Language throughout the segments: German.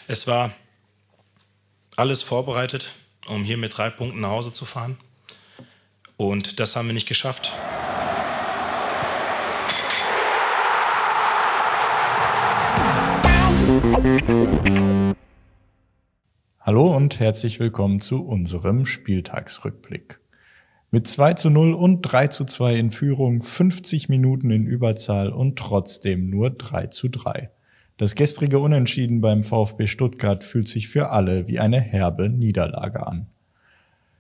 Es war alles vorbereitet, um hier mit 3 Punkten nach Hause zu fahren. Und das haben wir nicht geschafft. Hallo und herzlich willkommen zu unserem Spieltagsrückblick. Mit 2:0 und 3:2 in Führung, 50 Minuten in Überzahl und trotzdem nur 3:3. Das gestrige Unentschieden beim VfB Stuttgart fühlt sich für alle wie eine herbe Niederlage an.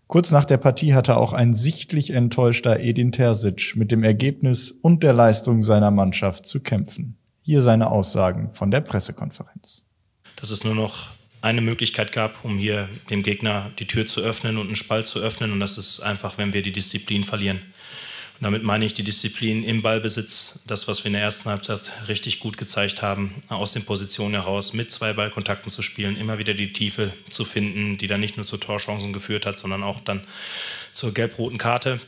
Kurz nach der Partie hatte auch ein sichtlich enttäuschter Edin Terzic mit dem Ergebnis und der Leistung seiner Mannschaft zu kämpfen. Hier seine Aussagen von der Pressekonferenz. Dass es nur noch eine Möglichkeit gab, um hier dem Gegner die Tür zu öffnen und einen Spalt zu öffnen. Und das ist einfach, wenn wir die Disziplin verlieren. Und damit meine ich die Disziplin im Ballbesitz, das, was wir in der ersten Halbzeit richtig gut gezeigt haben, aus den Positionen heraus mit 2 Ballkontakten zu spielen, immer wieder die Tiefe zu finden, die dann nicht nur zu Torchancen geführt hat, sondern auch dann zur gelb-roten Karte,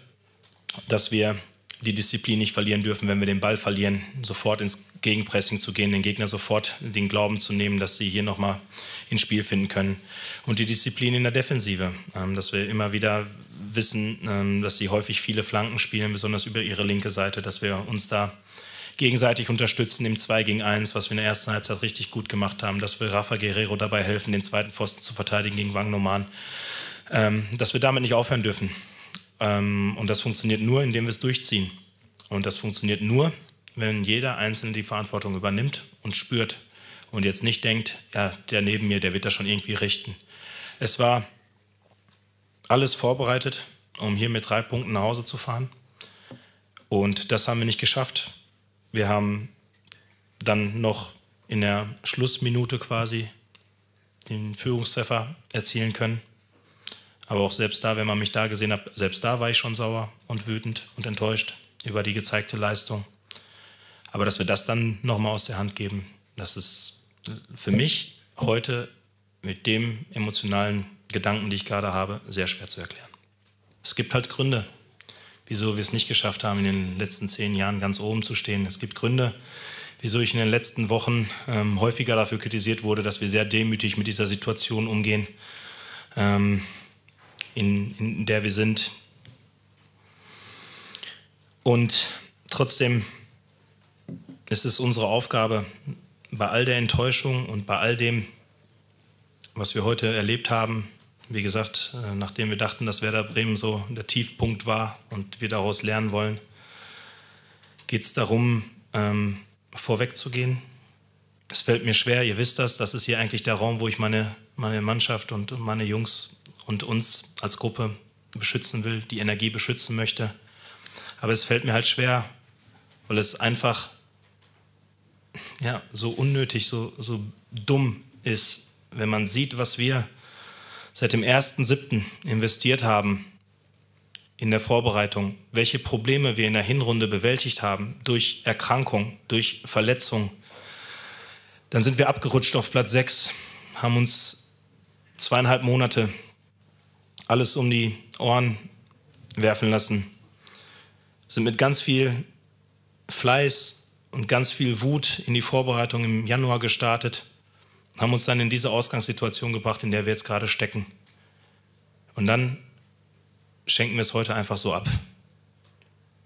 dass wir die Disziplin nicht verlieren dürfen, wenn wir den Ball verlieren, sofort ins Gegenpressing zu gehen, den Gegner sofort den Glauben zu nehmen, dass sie hier nochmal ins Spiel finden können. Und die Disziplin in der Defensive, dass wir immer wieder wissen, dass sie häufig viele Flanken spielen, besonders über ihre linke Seite, dass wir uns da gegenseitig unterstützen im 2 gegen 1, was wir in der ersten Halbzeit richtig gut gemacht haben, dass wir Rafa Guerreiro dabei helfen, den zweiten Pfosten zu verteidigen gegen Wang Noman, dass wir damit nicht aufhören dürfen. Und das funktioniert nur, indem wir es durchziehen. Und das funktioniert nur, wenn jeder Einzelne die Verantwortung übernimmt und spürt und jetzt nicht denkt, ja, der neben mir, der wird das schon irgendwie richten. Es war alles vorbereitet, um hier mit 3 Punkten nach Hause zu fahren. Und das haben wir nicht geschafft. Wir haben dann noch in der Schlussminute quasi den Führungstreffer erzielen können. Aber auch selbst da, wenn man mich da gesehen hat, selbst da war ich schon sauer und wütend und enttäuscht über die gezeigte Leistung. Aber dass wir das dann nochmal aus der Hand geben, das ist für mich heute mit dem emotionalen Gedanken, die ich gerade habe, sehr schwer zu erklären. Es gibt halt Gründe, wieso wir es nicht geschafft haben, in den letzten 10 Jahren ganz oben zu stehen. Es gibt Gründe, wieso ich in den letzten Wochen häufiger dafür kritisiert wurde, dass wir sehr demütig mit dieser Situation umgehen, in der wir sind. Und trotzdem ist es unsere Aufgabe, bei all der Enttäuschung und bei all dem, was wir heute erlebt haben, wie gesagt, nachdem wir dachten, dass Werder Bremen so der Tiefpunkt war und wir daraus lernen wollen, geht es darum, vorwegzugehen. Es fällt mir schwer, ihr wisst das ist hier eigentlich der Raum, wo ich meine Mannschaft und meine Jungs und uns als Gruppe beschützen will, die Energie beschützen möchte. Aber es fällt mir halt schwer, weil es einfach so unnötig, so dumm ist, wenn man sieht, was wir seit dem 1.7. investiert haben in der Vorbereitung, welche Probleme wir in der Hinrunde bewältigt haben, durch Erkrankung, durch Verletzung. Dann sind wir abgerutscht auf Platz 6, haben uns 2,5 Monate alles um die Ohren werfen lassen, sind mit ganz viel Fleiß und ganz viel Wut in die Vorbereitung im Januar gestartet, haben uns dann in diese Ausgangssituation gebracht, in der wir jetzt gerade stecken. Und dann schenken wir es heute einfach so ab.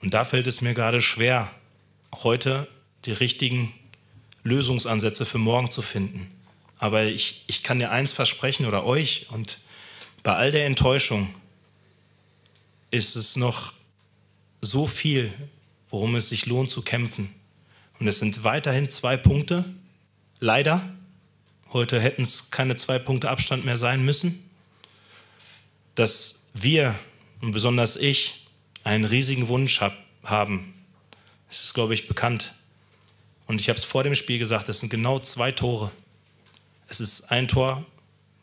Und da fällt es mir gerade schwer, heute die richtigen Lösungsansätze für morgen zu finden. Aber ich kann dir eins versprechen oder euch, und bei all der Enttäuschung ist es noch so viel, worum es sich lohnt zu kämpfen. Und es sind weiterhin 2 Punkte. Leider, heute hätten es keine 2 Punkte Abstand mehr sein müssen. Dass wir, und besonders ich, einen riesigen Wunsch haben, das ist, glaube ich, bekannt. Und ich habe es vor dem Spiel gesagt, es sind genau 2 Tore. Es ist ein Tor,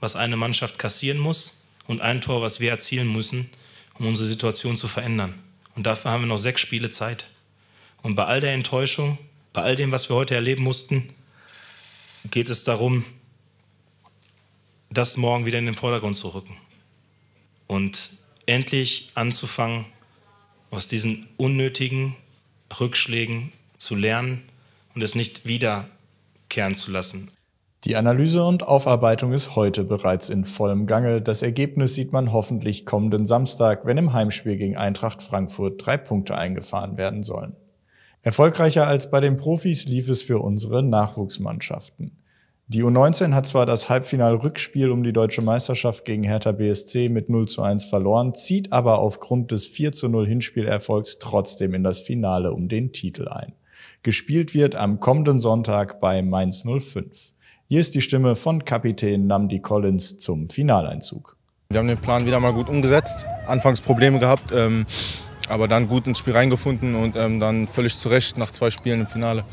was eine Mannschaft kassieren muss, und ein Tor, was wir erzielen müssen, um unsere Situation zu verändern. Und dafür haben wir noch 6 Spiele Zeit. Und bei all der Enttäuschung, bei all dem, was wir heute erleben mussten, geht es darum, das morgen wieder in den Vordergrund zu rücken. Und endlich anzufangen, aus diesen unnötigen Rückschlägen zu lernen und es nicht wiederkehren zu lassen. Die Analyse und Aufarbeitung ist heute bereits in vollem Gange. Das Ergebnis sieht man hoffentlich kommenden Samstag, wenn im Heimspiel gegen Eintracht Frankfurt 3 Punkte eingefahren werden sollen. Erfolgreicher als bei den Profis lief es für unsere Nachwuchsmannschaften. Die U19 hat zwar das Halbfinal-Rückspiel um die deutsche Meisterschaft gegen Hertha BSC mit 0:1 verloren, zieht aber aufgrund des 4:0 Hinspielerfolgs trotzdem in das Finale um den Titel ein. Gespielt wird am kommenden Sonntag bei Mainz 05. Hier ist die Stimme von Kapitän Nnamdi Collins zum Finaleinzug. Wir haben den Plan wieder mal gut umgesetzt, anfangs Probleme gehabt, aber dann gut ins Spiel reingefunden und dann völlig zu Recht nach 2 Spielen im Finale.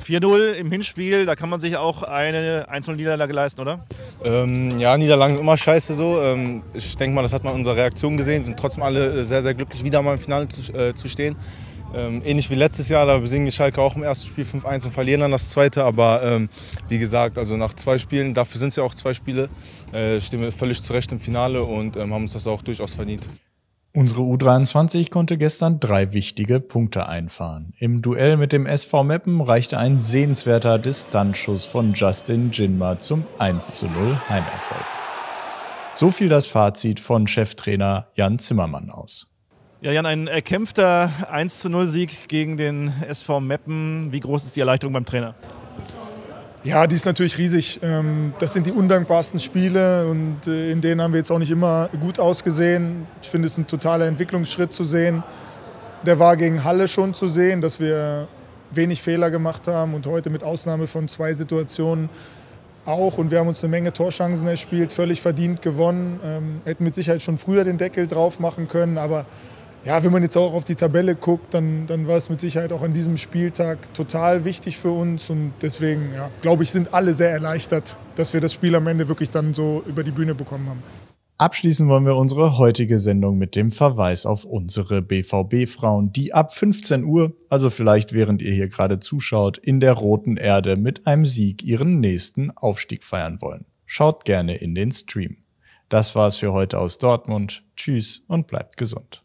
4:0 im Hinspiel, da kann man sich auch eine 1:0-Niederlage leisten, oder? Ja, Niederlagen sind immer scheiße so. Ich denke mal, das hat man in unserer Reaktion gesehen. Wir sind trotzdem alle sehr, sehr glücklich, wieder mal im Finale zu stehen. Ähnlich wie letztes Jahr, da besiegen die Schalke auch im ersten Spiel 5:1 und verlieren dann das zweite. Aber wie gesagt, also nach 2 Spielen, dafür sind es ja auch 2 Spiele, stehen wir völlig zu Recht im Finale und haben uns das auch durchaus verdient. Unsere U23 konnte gestern 3 wichtige Punkte einfahren. Im Duell mit dem SV Meppen reichte ein sehenswerter Distanzschuss von Justin Jinma zum 1:0 Heimerfolg. So fiel das Fazit von Cheftrainer Jan Zimmermann aus. Ja, Jan, ein erkämpfter 1:0-Sieg gegen den SV Meppen. Wie groß ist die Erleichterung beim Trainer? Ja, die ist natürlich riesig. Das sind die undankbarsten Spiele und in denen haben wir jetzt auch nicht immer gut ausgesehen. Ich finde, es ist ein totaler Entwicklungsschritt zu sehen. Der war gegen Halle schon zu sehen, dass wir wenig Fehler gemacht haben und heute mit Ausnahme von 2 Situationen auch. Und wir haben uns eine Menge Torchancen erspielt, völlig verdient gewonnen. Hätten mit Sicherheit schon früher den Deckel drauf machen können, aber ja, wenn man jetzt auch auf die Tabelle guckt, dann war es mit Sicherheit auch an diesem Spieltag total wichtig für uns. Und deswegen, ja, glaube ich, sind alle sehr erleichtert, dass wir das Spiel am Ende wirklich dann so über die Bühne bekommen haben. Abschließen wollen wir unsere heutige Sendung mit dem Verweis auf unsere BVB-Frauen, die ab 15 Uhr, also vielleicht während ihr hier gerade zuschaut, in der Roten Erde mit einem Sieg ihren nächsten Aufstieg feiern wollen. Schaut gerne in den Stream. Das war's für heute aus Dortmund. Tschüss und bleibt gesund.